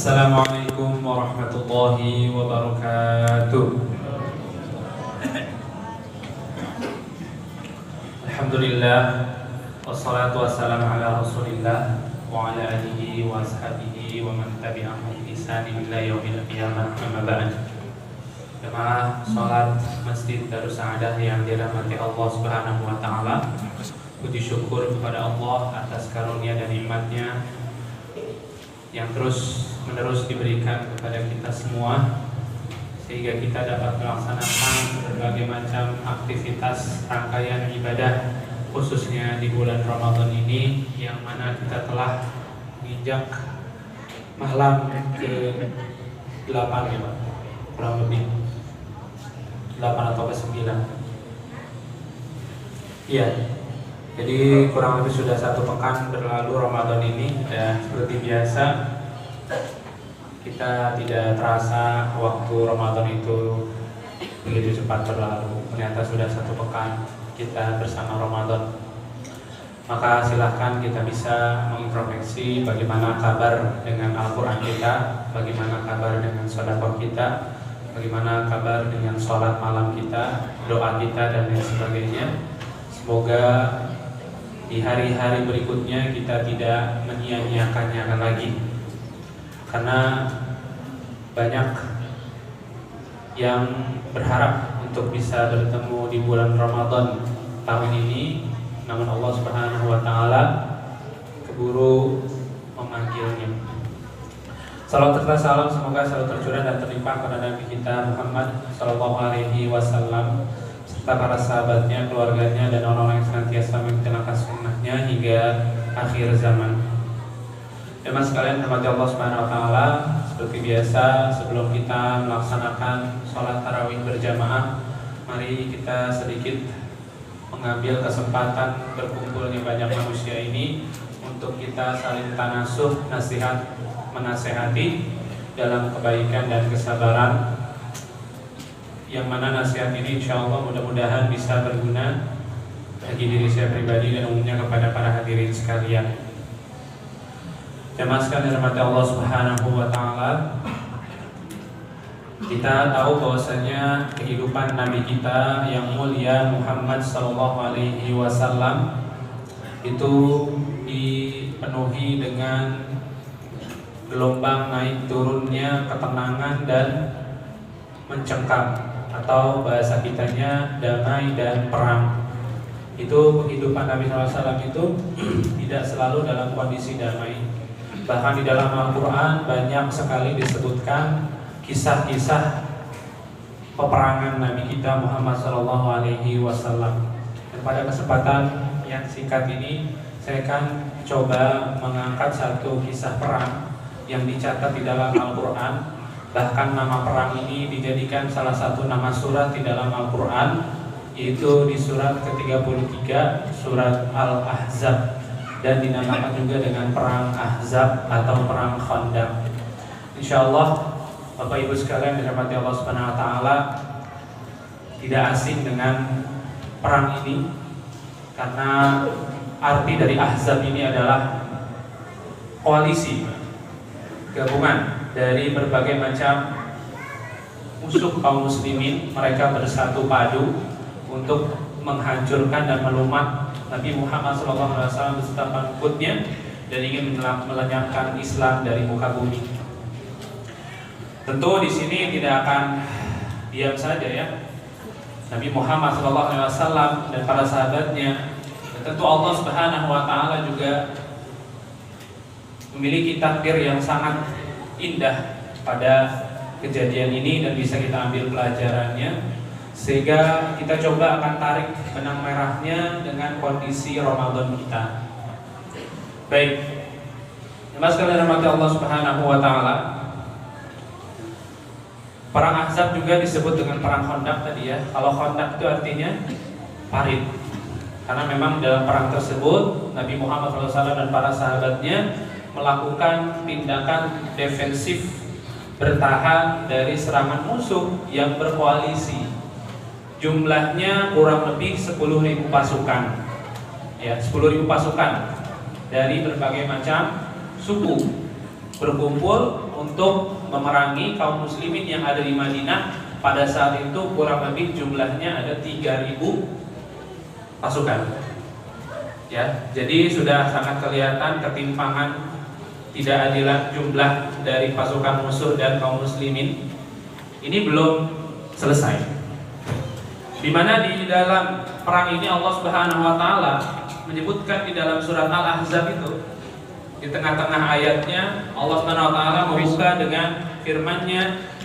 Assalamualaikum warahmatullahi wabarakatuh. Alhamdulillah, wassalatu wassalamu ala rasulillah wa ala alihi wa ashabihi wa man tabi'ahum bi ihsanin ila yaumil qiyamah. Amma ba'd. Jemaah salat Masjid Darus Sa'adah yang dirahmati Allah Subhanahu wa taala. Puji syukur kepada Allah atas karunia dan nikmat-Nya yang terus-menerus diberikan kepada kita semua, sehingga kita dapat melaksanakan berbagai macam aktivitas rangkaian ibadah, khususnya di bulan Ramadan ini, yang mana kita telah menginjak malam ke-8 ya Pak, kurang lebih 8 atau ke-9. Iya. Jadi kurang lebih sudah 1 pekan berlalu Ramadan ini, dan seperti biasa kita tidak terasa waktu Ramadan itu begitu cepat berlalu. Ternyata sudah 1 pekan kita bersama Ramadan. Maka silahkan kita bisa mengintrospeksi bagaimana kabar dengan Al-Quran kita, bagaimana kabar dengan sedekah kita, bagaimana kabar dengan sholat malam kita, doa kita, dan lain sebagainya. Semoga di hari-hari berikutnya kita tidak menyia-nyiakannya lagi, karena banyak yang berharap untuk bisa bertemu di bulan Ramadan tahun ini, namun Allah Subhanahu wa taala keburu memanggilnya. Salam serta salam semoga selalu tercurah dan terlimpah kepada Nabi kita Muhammad sallallahu alaihi wasallam, serta para sahabatnya, keluarganya, dan orang-orang yang senantiasa mengikuti sunnahnya hingga akhir zaman. Jemaah sekalian rahmati Allah Subhanahu wa taala, seperti biasa sebelum kita melaksanakan sholat tarawih berjamaah, mari kita sedikit mengambil kesempatan berkumpulnya banyak manusia ini untuk kita saling tanasuh, nasihat, menasehati dalam kebaikan dan kesabaran, yang mana nasihat ini insya Allah mudah-mudahan bisa berguna bagi diri saya pribadi dan umumnya kepada para hadirin sekalian. Jemaah sekalian rahmati Allah Subhanahu wa taala, kita tahu bahwasanya kehidupan Nabi kita yang mulia Muhammad sallallahu alaihi wasallam itu dipenuhi dengan gelombang naik turunnya ketenangan dan mencekam, atau bahasa kitanya damai dan perang. Itu kehidupan Nabi SAW itu tidak selalu dalam kondisi damai. Bahkan di dalam Al-Quran banyak sekali disebutkan kisah-kisah peperangan Nabi kita Muhammad SAW. Dan pada kesempatan yang singkat ini, saya akan coba mengangkat satu kisah perang yang dicatat di dalam Al-Quran. Bahkan nama perang ini dijadikan salah satu nama surat di dalam Al-Quran, yaitu di surat ke-33, surat Al-Ahzab, dan dinamakan juga dengan perang Ahzab atau perang Khandaq. InsyaAllah Bapak Ibu sekalian dirahmati Allah Subhanahu wa taala, tidak asing dengan perang ini, karena arti dari Ahzab ini adalah koalisi, gabungan dari berbagai macam musuh kaum muslimin. Mereka bersatu padu untuk menghancurkan dan melumat Nabi Muhammad SAW beserta pengikutnya, dan ingin melenyapkan Islam dari muka bumi. Tentu di sini tidak akan diam saja ya. Nabi Muhammad SAW dan para sahabatnya, dan tentu Allah Subhanahu wa taala juga memiliki takdir yang sangat indah pada kejadian ini, dan bisa kita ambil pelajarannya, sehingga kita coba akan tarik benang merahnya dengan kondisi Ramadan kita. Baik, jemaah sekalian rahmati Allah Subhanahu wa taala, perang Ahzab juga disebut dengan perang Khandaq tadi ya. Kalau Khandaq itu artinya parit, karena memang dalam perang tersebut Nabi Muhammad SAW dan para sahabatnya melakukan tindakan defensif, bertahan dari serangan musuh yang berkoalisi. Jumlahnya kurang lebih 10.000 pasukan, ya, 10.000 pasukan dari berbagai macam suku, berkumpul untuk memerangi kaum muslimin yang ada di Madinah. Pada saat itu kurang lebih jumlahnya ada 3.000 pasukan. Ya, jadi sudah sangat kelihatan ketimpangan, tidak adilan jumlah dari pasukan musuh dan kaum muslimin. Ini belum selesai. Di mana di dalam perang ini Allah Subhanahu wa taala menyebutkan di dalam surat Al-Ahzab itu, di tengah-tengah ayatnya Allah Subhanahu wa taala membuka dengan firman-Nya,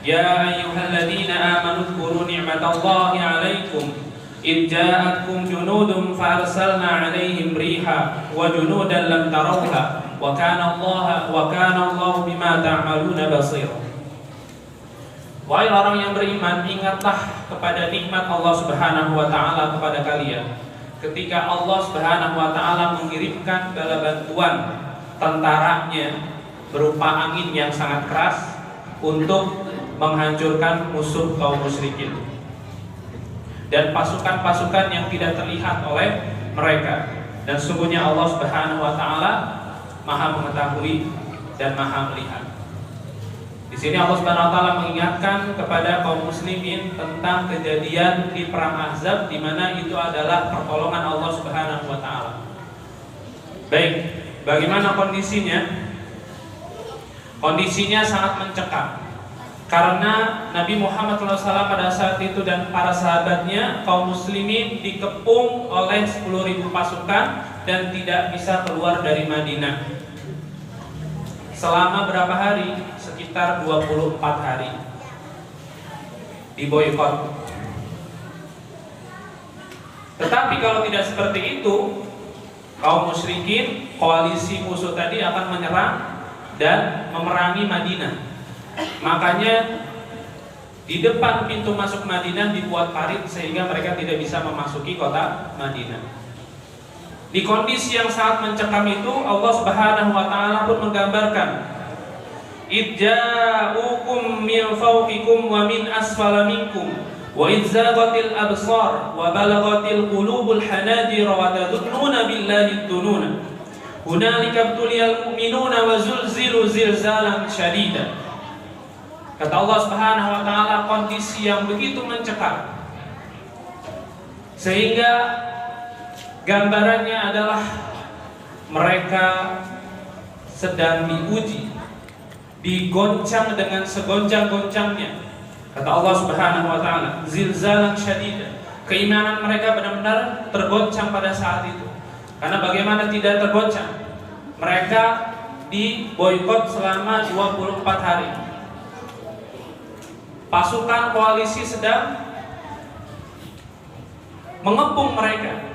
"Ya ayyuhalladzina amanu dzkuru ni'matallahi 'alaikum id ja'atkum junudun farsalna 'alaihim riha wa junudan lam tarawha wa kana Allahu bima ta'maluna basir." Wahai orang yang beriman, ingatlah kepada nikmat Allah Subhanahu wa taala kepada kalian ketika Allah Subhanahu wa taala mengirimkan bala bantuan tentaranya berupa angin yang sangat keras untuk menghancurkan musuh kaum musyrikin dan pasukan-pasukan yang tidak terlihat oleh mereka. Dan sesungguhnya Allah Subhanahu wa taala Maha mengetahui dan Maha melihat. Di sini Allah Subhanahu wa taala mengingatkan kepada kaum muslimin tentang kejadian di perang Ahzab, di mana itu adalah pertolongan Allah Subhanahu wa taala. Baik, bagaimana kondisinya? Kondisinya sangat mencekam. Karena Nabi Muhammad SAW pada saat itu dan para sahabatnya, kaum muslimin dikepung oleh 10.000 pasukan dan tidak bisa keluar dari Madinah. Selama berapa hari? Sekitar 24 hari diboikot. Tetapi kalau tidak seperti itu, kaum musyrikin, koalisi musuh tadi akan menyerang dan memerangi Madinah. Makanya di depan pintu masuk Madinah dibuat parit sehingga mereka tidak bisa memasuki kota Madinah. Di kondisi yang sangat mencekam itu, Allah Subhanahu wa taala pun menggambarkan, "Idza'ukum min fawqikum wa min asfala minkum wa idzaqatil absar wa balagatil qulubul hanajir wa tadhunnuna billahi dununa. Hunalika ibtuliyal mu'minuna wa zulzilu zilzalan syadida." Kata Allah Subhanahu wa taala, kondisi yang begitu mencekam sehingga gambarannya adalah mereka sedang diuji, digoncang dengan segoncang-goncangnya. Kata Allah Subhanahu wa taala, zilzalan syadida. Keimanan mereka benar-benar tergoncang pada saat itu. Karena bagaimana tidak tergoncang? Mereka diboikot selama 24 hari. Pasukan koalisi sedang mengepung mereka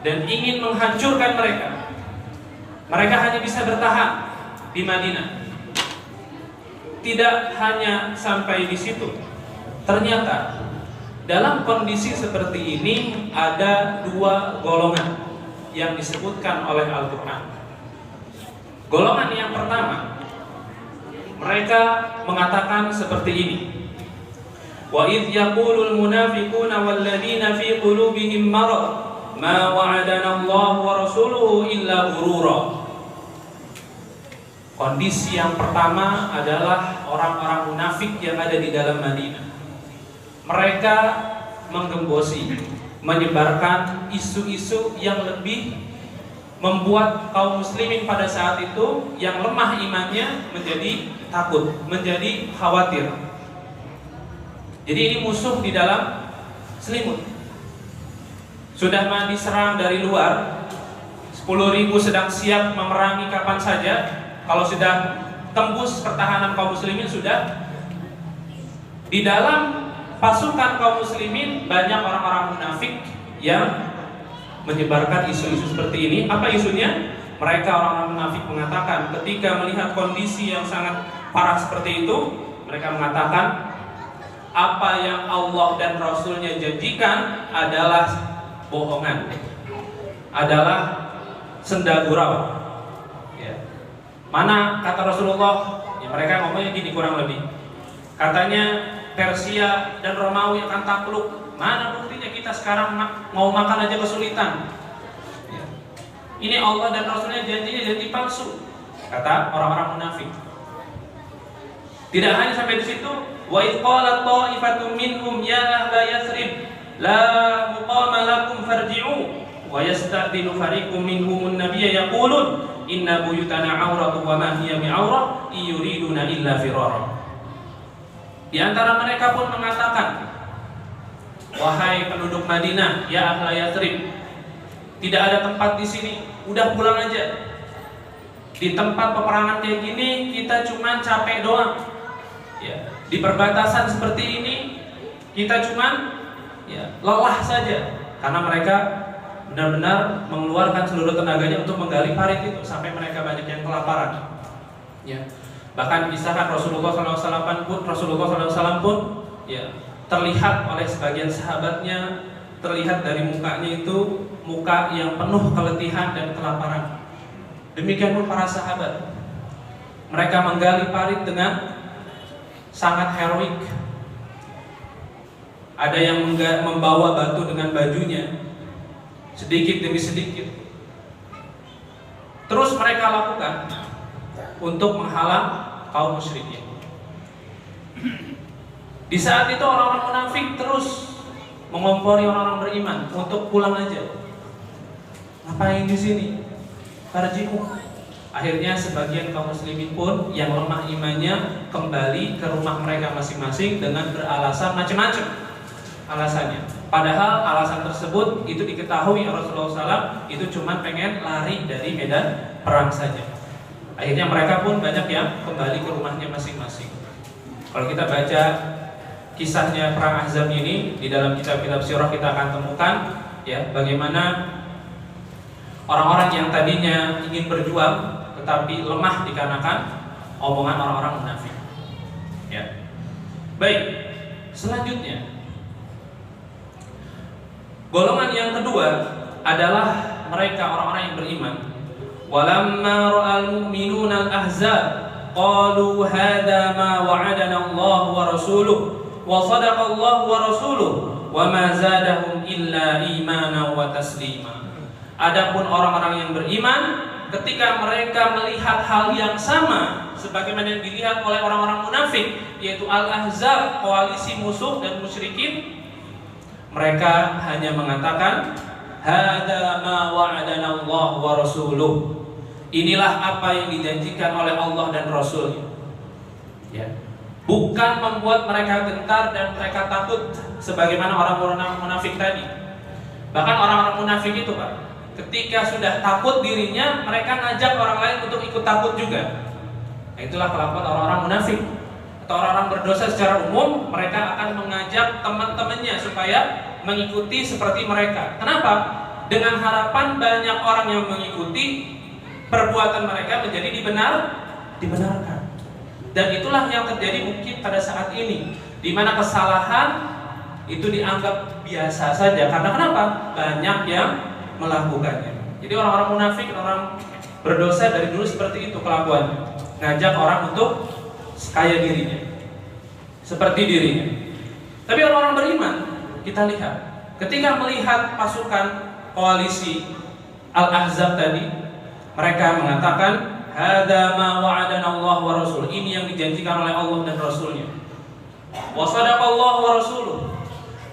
dan ingin menghancurkan mereka. Mereka hanya bisa bertahan di Madinah. Tidak hanya sampai di situ. Ternyata dalam kondisi seperti ini ada dua golongan yang disebutkan oleh Al-Quran. Golongan yang pertama, mereka mengatakan seperti ini. Wa idh yaqulul munafiquna walladzina fi qulubihim marad ma wa'adana Allah wa rasuluhu illa ghurura. Kondisi yang pertama adalah orang-orang munafik yang ada di dalam Madinah. Mereka menggembosi, menyebarkan isu-isu yang lebih membuat kaum muslimin pada saat itu yang lemah imannya menjadi takut, menjadi khawatir. Jadi ini musuh di dalam selimut. Sudah diserang dari luar, 10.000 sedang siap memerangi kapan saja. Kalau sudah tembus pertahanan kaum muslimin, sudah di dalam pasukan kaum muslimin banyak orang-orang munafik yang menyebarkan isu-isu seperti ini. Apa isunya? Mereka orang-orang munafik mengatakan ketika melihat kondisi yang sangat parah seperti itu, mereka mengatakan apa yang Allah dan Rasulnya janjikan adalah bohongan, adalah senda gurau. Ya. Mana kata Rasulullah? Ya, mereka ngomongnya gini kurang lebih. Katanya Persia dan Romawi akan takluk. Mana buktinya? Kita sekarang mau makan aja kesulitan. Ya. Ini Allah dan Rasulnya janjinya janji palsu, kata orang-orang munafik. Tidak hanya sampai di situ, wa idh qalat ta'ifatun minhum ya ahla Yathrib la muqama lakum farji'u wa yasta'dinu fariqum minhum an-nabiyya yaqulun inna buyutana 'auratun wa ma hiya bi'aurah yuriduna illa firara. Di antara mereka pun mengatakan, wahai penduduk Madinah, ya ahla Yathrib, tidak ada tempat di sini, udah pulang aja. Di tempat peperangan kayak gini kita cuma capek doang. Ya, di perbatasan seperti ini kita cuma lelah saja, karena mereka benar-benar mengeluarkan seluruh tenaganya untuk menggali parit itu sampai mereka banyak yang kelaparan. Ya. Bahkan kisahkan Rasulullah SAW pun terlihat oleh sebagian sahabatnya, terlihat dari mukanya itu muka yang penuh keletihan dan kelaparan. Demikian pun para sahabat, mereka menggali parit dengan sangat heroik. Ada yang membawa batu dengan bajunya, sedikit demi sedikit. Terus mereka lakukan untuk menghalang kaum musyrikin. Di saat itu orang-orang munafik terus mengompori orang-orang beriman untuk pulang aja. Ngapain di sini? Farji'u. Akhirnya sebagian kaum muslimin pun yang lemah imannya kembali ke rumah mereka masing-masing dengan beralasan macam-macam alasannya. Padahal alasan tersebut itu diketahui Rasulullah SAW itu cuma pengen lari dari medan perang saja. Akhirnya mereka pun banyak yang kembali ke rumahnya masing-masing. Kalau kita baca kisahnya perang Ahzab ini di dalam kitab-kitab sirah, kita akan temukan bagaimana orang-orang yang tadinya ingin berjuang tetapi lemah dikarenakan omongan orang-orang munafik. Ya. Baik, selanjutnya golongan yang kedua adalah mereka orang-orang yang beriman. Walamma ra'al mu'minuna al-ahzab qalu hadza ma wa'adana Allah wa rasuluhu wa sadaqa Allah wa rasuluhu wa ma zadahum illa imanan wa taslima. Adapun orang-orang yang beriman, ketika mereka melihat hal yang sama sebagaimana yang dilihat oleh orang-orang munafik, yaitu al-ahzab, koalisi musuh dan musyrikin, mereka hanya mengatakan hadza ma wa'adana Allah wa rasuluhu. Inilah apa yang dijanjikan oleh Allah dan Rasul-Nya. Ya. Bukan membuat mereka gentar dan mereka takut sebagaimana orang-orang munafik tadi. Bahkan orang-orang munafik itu, Pak, ketika sudah takut dirinya, mereka ngajak orang lain untuk ikut takut juga. Nah, itulah kelakuan orang-orang munafik. Atau orang-orang berdosa secara umum, mereka akan mengajak teman-temannya supaya mengikuti seperti mereka. Kenapa? Dengan harapan banyak orang yang mengikuti, perbuatan mereka menjadi dibenarkan. Dan itulah yang terjadi mungkin pada saat ini, di mana kesalahan itu dianggap biasa saja. Karena kenapa? Banyak yang melakukannya. Jadi orang-orang munafik, orang berdosa dari dulu seperti itu kelakuannya. Ngajak orang untuk kaya dirinya, seperti dirinya. Tapi orang-orang beriman, kita lihat, ketika melihat pasukan koalisi Al-Ahzab tadi, mereka mengatakan hadza ma wa'adana Allah wa rasul. Ini yang dijanjikan oleh Allah dan Rasul-Nya. Wa sadaqa Allah wa rasuluh.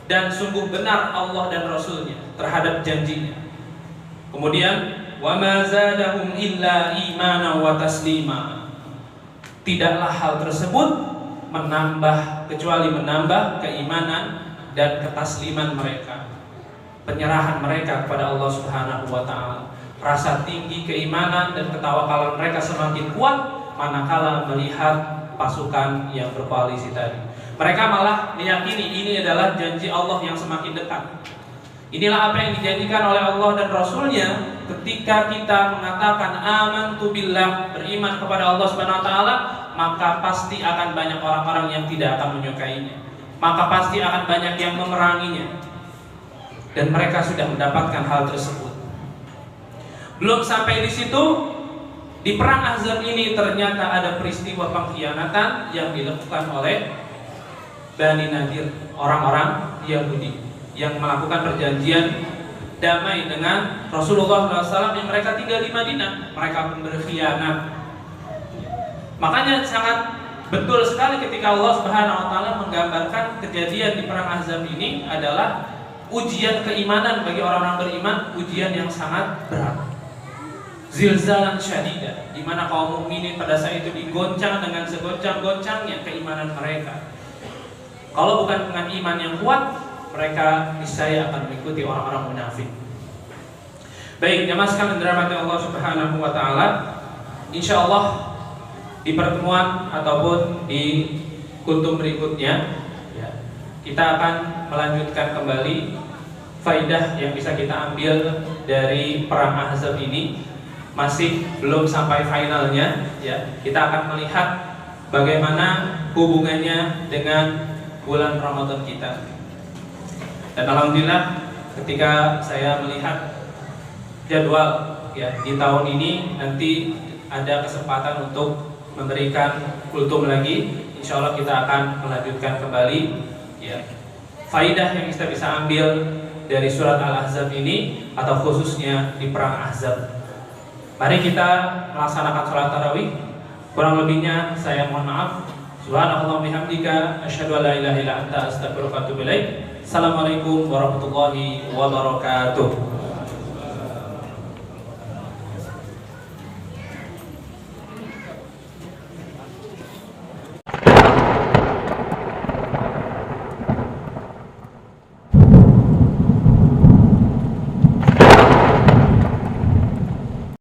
Dan sungguh benar Allah dan Rasul-Nya terhadap janjinya. Kemudian wa ma zadahum illa imanan wa taslima. Tidaklah hal tersebut kecuali menambah keimanan dan ketasliman mereka, penyerahan mereka kepada Allah Subhanahu wa taala. Rasa tinggi keimanan dan ketawakalan mereka semakin kuat manakala melihat pasukan yang berkoalisi tadi. Mereka malah meyakini ini adalah janji Allah yang semakin dekat. Inilah apa yang dijanjikan oleh Allah dan Rasul-Nya ketika kita mengatakan amantu billah, beriman kepada Allah Subhanahu wa taala, maka pasti akan banyak orang-orang yang tidak akan menyukainya. Maka pasti akan banyak yang memeranginya. Dan mereka sudah mendapatkan hal tersebut. Belum sampai di situ, di perang Ahzab ini ternyata ada peristiwa pengkhianatan yang dilakukan oleh Bani Nadir, orang-orang Yahudi yang melakukan perjanjian damai dengan Rasulullah SAW yang mereka tinggal di Madinah. Mereka pun berkhianat. Makanya sangat Betul sekali ketika Allah Subhanahu wa taala menggambarkan kejadian di perang Ahzab ini adalah ujian keimanan bagi orang-orang beriman, ujian yang sangat berat. Zilzalan syadida, di mana kaum mukminin pada saat itu digoncang dengan segoncang-goncangnya keimanan mereka. Kalau bukan dengan iman yang kuat, mereka niscaya akan mengikuti orang-orang munafik. Baik, jamaah sekalian dirahmati Allah Subhanahu wa taala, insyaallah di pertemuan ataupun di kultum berikutnya ya, kita akan melanjutkan kembali faidah yang bisa kita ambil dari perang Ahzab ini. Masih belum sampai finalnya ya. Kita akan melihat bagaimana hubungannya dengan bulan Ramadan kita. Dan alhamdulillah ketika saya melihat jadwal ya di tahun ini nanti ada kesempatan untuk memberikan kultum lagi. Insya Allah kita akan melanjutkan kembali ya faidah yang kita bisa ambil dari surat Al-Ahzab ini atau khususnya di perang Ahzab. Mari kita melaksanakan sholat tarawih. Kurang lebihnya saya mohon maaf. Subhanallah bihamdika asyhadu an la ilaha illa anta astaghfiruka wa atubu ilaik. Assalamualaikum warahmatullahi wabarakatuh.